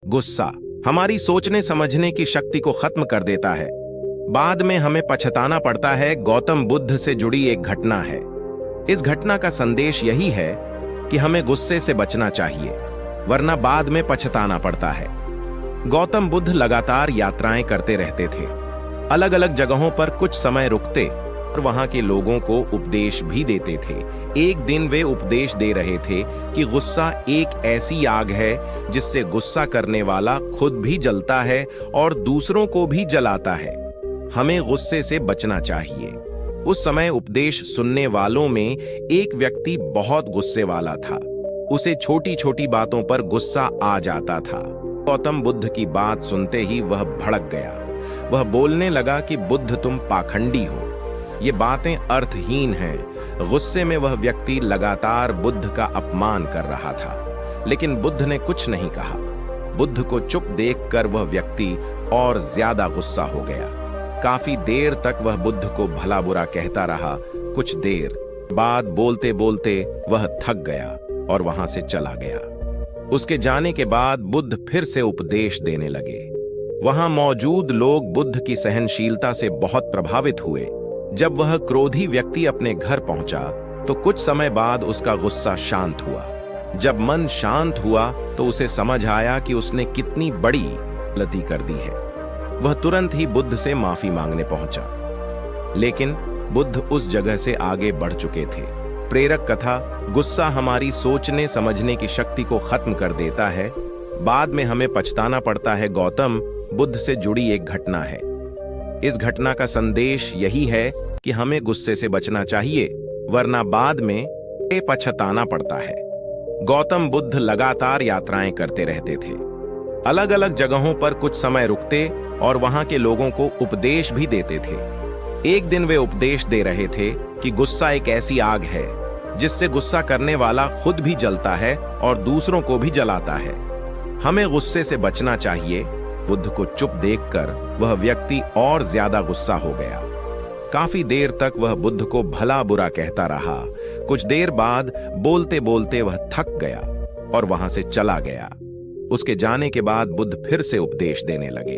गुस्सा हमारी सोचने समझने की शक्ति को खत्म कर देता है। बाद में हमें पछताना पड़ता है। गौतम बुद्ध से जुड़ी एक घटना है। इस घटना का संदेश यही है कि हमें गुस्से से बचना चाहिए, वरना बाद में पछताना पड़ता है। गौतम बुद्ध लगातार यात्राएं करते रहते थे। अलग अलग जगहों पर कुछ समय रुकते और वहां के लोगों को उपदेश भी देते थे। एक दिन वे उपदेश दे रहे थे कि गुस्सा एक ऐसी आग है जिससे गुस्सा करने वाला खुद भी जलता है और दूसरों को भी जलाता है। हमें गुस्से से बचना चाहिए। उस समय उपदेश सुनने वालों में एक व्यक्ति बहुत गुस्से वाला था। उसे छोटी छोटी बातों पर गुस्सा आ जाता था। गौतम बुद्ध की बात सुनते ही वह भड़क गया। वह बोलने लगा कि बुद्ध, तुम पाखंडी हो, ये बातें अर्थहीन हैं। गुस्से में वह व्यक्ति लगातार बुद्ध का अपमान कर रहा था, लेकिन बुद्ध ने कुछ नहीं कहा। बुद्ध को चुप देखकर वह व्यक्ति और ज्यादा गुस्सा हो गया। काफी देर तक वह बुद्ध को भला बुरा कहता रहा। कुछ देर बाद बोलते बोलते वह थक गया और वहां से चला गया। उसके जाने के बाद बुद्ध फिर से उपदेश देने लगे। वहां मौजूद लोग बुद्ध की सहनशीलता से बहुत प्रभावित हुए। जब वह क्रोधी व्यक्ति अपने घर पहुंचा तो कुछ समय बाद उसका गुस्सा शांत हुआ। जब मन शांत हुआ तो उसे समझ आया कि उसने कितनी बड़ी गलती कर दी है। वह तुरंत ही बुद्ध से माफी मांगने पहुंचा, लेकिन बुद्ध उस जगह से आगे बढ़ चुके थे। प्रेरक कथा: गुस्सा हमारी सोचने समझने की शक्ति को खत्म कर देता है, बाद में हमें पछताना पड़ता है। गौतम बुद्ध से जुड़ी एक घटना है। इस घटना का संदेश यही है कि हमें गुस्से से बचना चाहिए, वरना बाद में पछताना पड़ता है। गौतम बुद्ध लगातार यात्राएं करते रहते थे। अलग अलग जगहों पर कुछ समय रुकते और वहां के लोगों को उपदेश भी देते थे। एक दिन वे उपदेश दे रहे थे कि गुस्सा एक ऐसी आग है जिससे गुस्सा करने वाला खुद भी जलता है और दूसरों को भी जलाता है। हमें गुस्से से बचना चाहिए। बुद्ध को चुप देखकर वह व्यक्ति और ज्यादा गुस्सा हो गया। काफी देर तक वह बुद्ध को भला बुरा कहता रहा। कुछ देर बाद बोलते बोलते वह थक गया और वहां से चला गया। उसके जाने के बाद बुद्ध फिर से उपदेश देने लगे।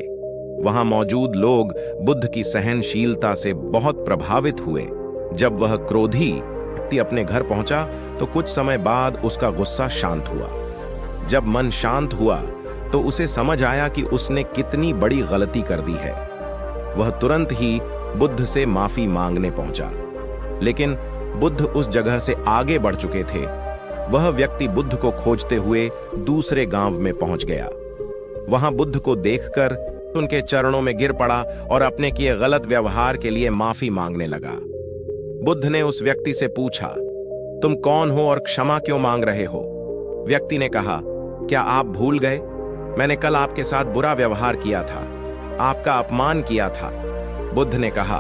वहां मौजूद लोग बुद्ध की सहनशीलता से बहुत प्रभावित हुए। जब वह क्रोधी व्यक्ति अपने घर पहुंचा तो कुछ समय बाद उसका गुस्सा शांत हुआ। जब मन शांत हुआ तो उसे समझ आया कि उसने कितनी बड़ी गलती कर दी है। वह तुरंत ही बुद्ध से माफी मांगने पहुंचा, लेकिन बुद्ध उस जगह से आगे बढ़ चुके थे। वह व्यक्ति बुद्ध को खोजते हुए दूसरे गांव में पहुंच गया। वहां बुद्ध को देखकर उनके चरणों में गिर पड़ा और अपने किए गलत व्यवहार के लिए माफी मांगने लगा। बुद्ध ने उस व्यक्ति से पूछा, तुम कौन हो और क्षमा क्यों मांग रहे हो? व्यक्ति ने कहा, क्या आप भूल गए? मैंने कल आपके साथ बुरा व्यवहार किया था, आपका अपमान किया था। बुद्ध ने कहा,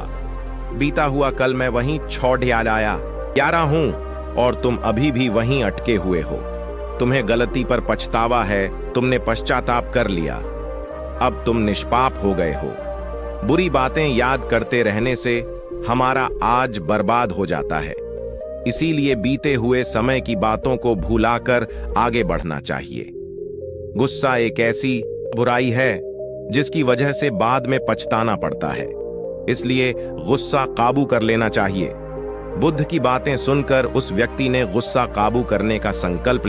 बीता हुआ कल मैं वहीं छोड़ आया हूं और तुम अभी भी वहीं अटके हुए हो। तुम्हें गलती पर पछतावा है, तुमने पश्चाताप कर लिया, अब तुम निष्पाप हो गए हो। बुरी बातें याद करते रहने से हमारा आज बर्बाद हो जाता है। इसीलिए बीते हुए समय की बातों को भुलाकर आगे बढ़ना चाहिए। गुस्सा एक ऐसी बुराई है जिसकी वजह से बाद में पछताना पड़ता है, इसलिए गुस्सा काबू कर लेना चाहिए। बुद्ध की बातें सुनकर उस व्यक्ति ने गुस्सा काबू करने का संकल्प